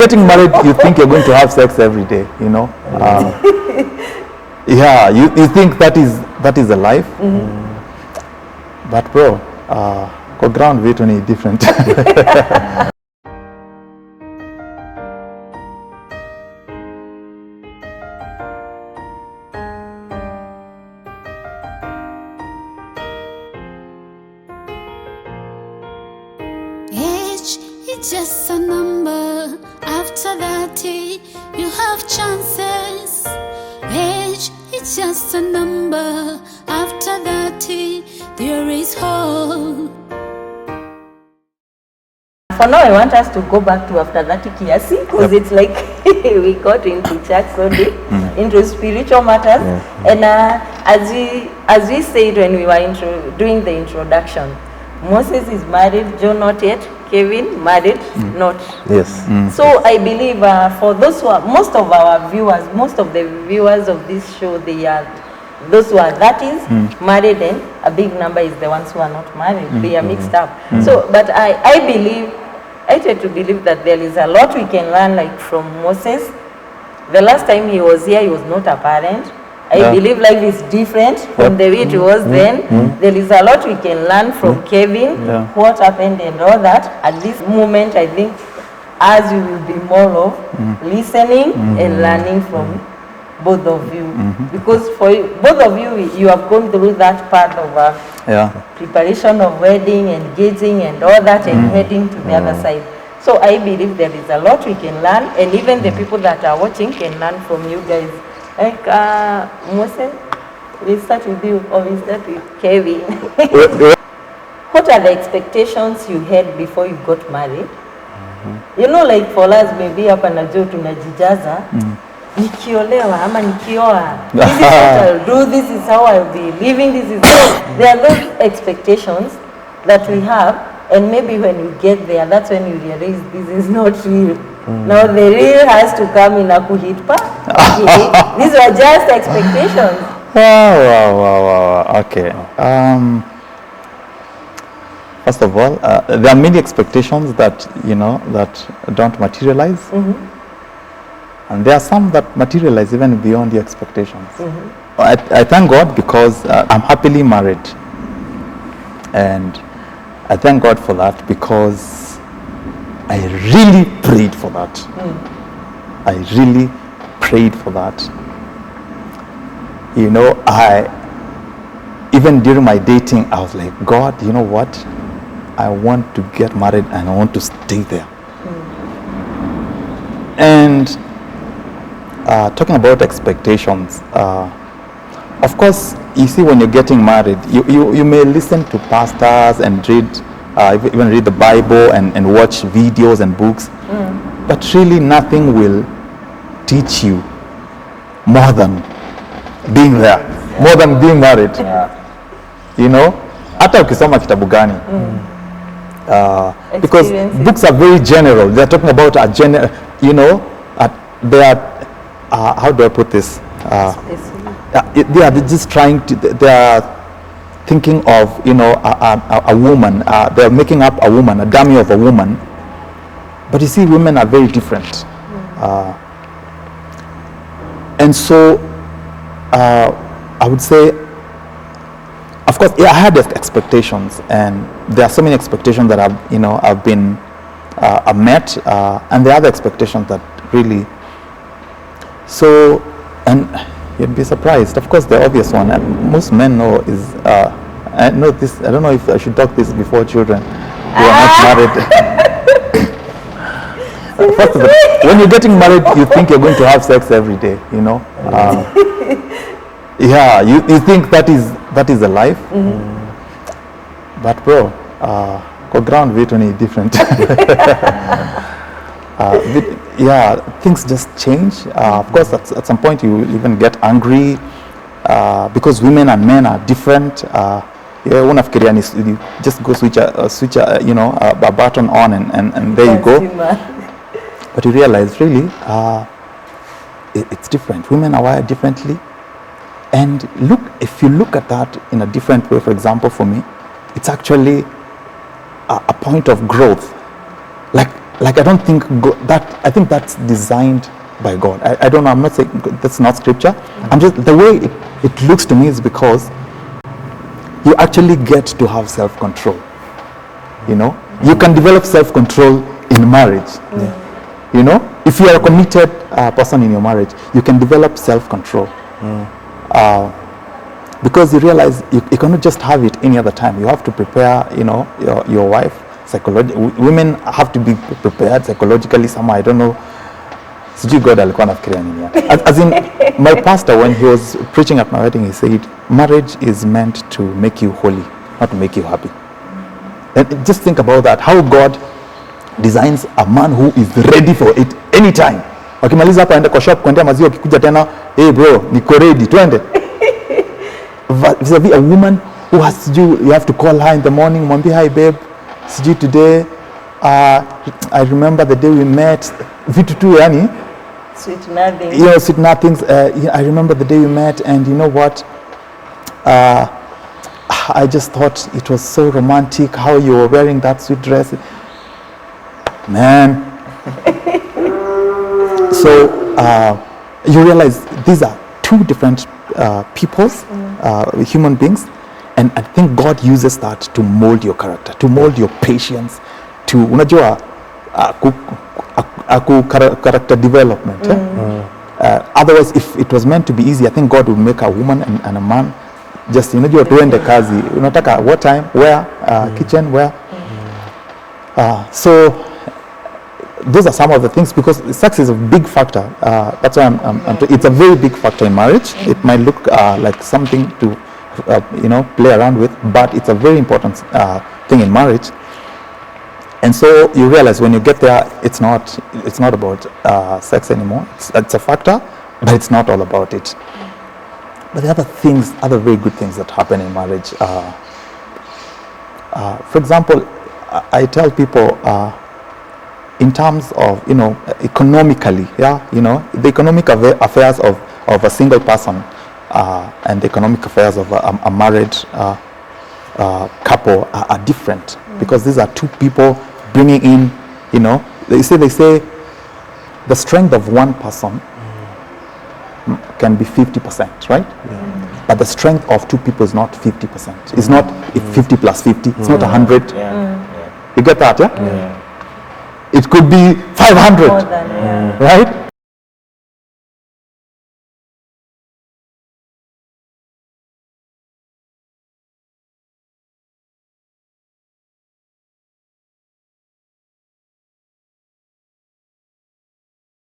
Getting married, you think you're going to have sex every day, you know. Yeah, you think that is the life. But bro, kwa ground vitu ni different. Age is just a number. After that, you have chances. Age is just a number. After that, there is hope. For now, I want us to go back to after that kiasi, because it's like we got into church so deep, into spiritual matters. And as we said when we were doing the introduction, Moses is married, John not yet, Kevin married, not. Yes. So I believe for those who are, most of the viewers of this show, they are those who are married, and a big number is the ones who are not married. They are mixed up. So, but I try to believe that there is a lot we can learn, like from Moses. The last time he was here, he was not a parent. I believe life is different from the way it was then. There is a lot we can learn from Kevin, what happened and all that. At this moment, I think as you will be more of listening and learning from both of you. Because for both of you, you have gone through that part of preparation of wedding, engaging and all that, and heading to the other side. So I believe there is a lot we can learn, and even the people that are watching can learn from you guys. Like Moses, we start with you, or we start with Kevin. What are the expectations you had before you got married? You know, like for us, maybe hapa najua tunajijaza. Nikiolewa ama nikioa, this is what I'll do, this is how I'll be living, this is there are those expectations that we have, and maybe when you get there, that's when you realize this is not real. Now the real has to come in a kuhitpa. These were just expectations. Wow. Okay. First of all, there are many expectations that don't materialize, and there are some that materialize even beyond your expectations. I thank God because I'm happily married, and I thank God for that because I really prayed for that. I really prayed for that. You know, even during my dating, I was like, God, you know what? I want to get married and I want to stay there. And talking about expectations, of course, you see, when you're getting married, you may listen to pastors and even read the Bible and watch videos and books, but really nothing will teach you more than being there, more than being married. You know, hata ukisoma kitabu gani, because books are very general. They're talking about a general, you know, they are, how do I put this? They are just trying to, they are thinking of, you know, a woman, they're making up a woman, a dummy of a woman. But you see, women are very different. And so, I would say, of course, I had expectations, and there are so many expectations that I've been met, and there are other expectations that really, so, and you'd be surprised. Of course, the obvious one, most men know is, I know this, I don't know if I should talk this before children who are not married. First of all, when you're getting married, you think you're going to have sex every day, you know. Yeah, you think that is the life. But bro, kwa ground vitu ni different. Yeah, things just change. Of course, at some point you even get angry because women and men are different. Unafikiria you just go switch a button on and there you go. But you realize really it's different. Women are wired differently. And if you look at that in a different way, for example, for me, it's actually a point of growth. Like like I don't think I think that's designed by God. I don't know, I'm not saying that's not scripture. I'm just, the way it looks to me is because you actually get to have self-control. You know, you can develop self-control in marriage. You know, if you are a committed person in your marriage, you can develop self-control. Because you realize you cannot just have it any other time. You have to prepare, you know, your wife psychologically. Women have to be prepared psychologically somehow. I don't know. Sijui God alikuwa anafikiria nini. As in, my pastor, when he was preaching at my wedding, he said, marriage is meant to make you holy, not to make you happy. And just think about that, how God designs a man who is ready for it anytime. Wakimaliza hapa aende kwa shop kuendea maziwa, akikuja tena, hey bro, niko ready, twende. Vis-a-vis a woman who has to do, you have to call her in the morning, mwambie, hi babe, sijui today, I remember the day we met, vitu tu yani, Sweet nothing. you know, sweet nothings. I remember the day we met, and you know what? I just thought it was so romantic how you were wearing that sweet dress. Man. So you realize these are two different peoples, human beings, and I think God uses that to mold your character, to mold your patience, to unajua character development. Otherwise, if it was meant to be easy, I think God would make a woman and a man just, unajua tuende kazi, unataka what time, where, kitchen, where. So those are some of the things, because sex is a big factor. That's why it's a very big factor in marriage. It might look like something to you know, play around with, but it's a very important thing in marriage. And so you realize when you get there, it's not about sex anymore. It's a factor, but it's not all about it. But the other very good things that happen in marriage. For example, I tell people, in terms of, you know, economically, you know, the economic affairs of a single person and the economic affairs of a married couple are different, because these are two people bringing in, you know, they say the strength of one person can be 50%, right? But the strength of two people is not 50%. It's not 50 plus 50. It's not 100. You get that, yeah? It could be 500, More than, right?